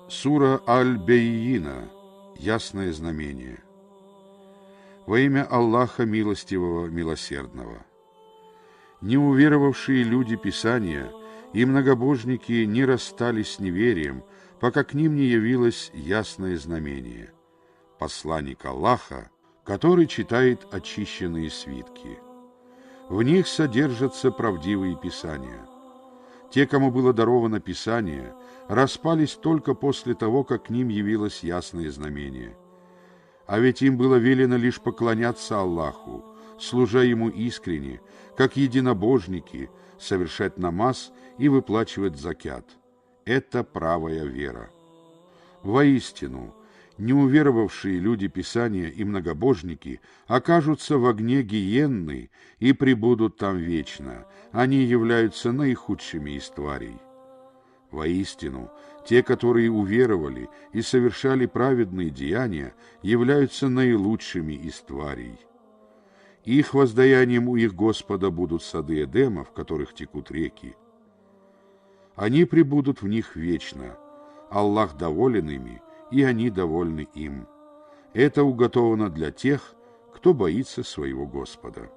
Сура Аль-Бейина. Ясное знамение. Во имя Аллаха Милостивого, Милосердного. Неуверовавшие люди Писания и многобожники не расстались с неверием, пока к ним не явилось ясное знамение. Посланник Аллаха, который читает очищенные свитки. В них содержатся правдивые Писания. Те, кому было даровано Писание, распались только после того, как к ним явилось ясное знамение. А ведь им было велено лишь поклоняться Аллаху, служа Ему искренне, как единобожники, совершать намаз и выплачивать закят. Это правая вера. Воистину, неуверовавшие люди Писания и многобожники окажутся в огне гиенны и пребудут там вечно. Они являются наихудшими из тварей. Воистину, те, которые уверовали и совершали праведные деяния, являются наилучшими из тварей. Их воздаянием у их Господа будут сады Эдема, в которых текут реки. Они пребудут в них вечно. Аллах доволен ими, и они довольны им. Это уготовано для тех, кто боится своего Господа.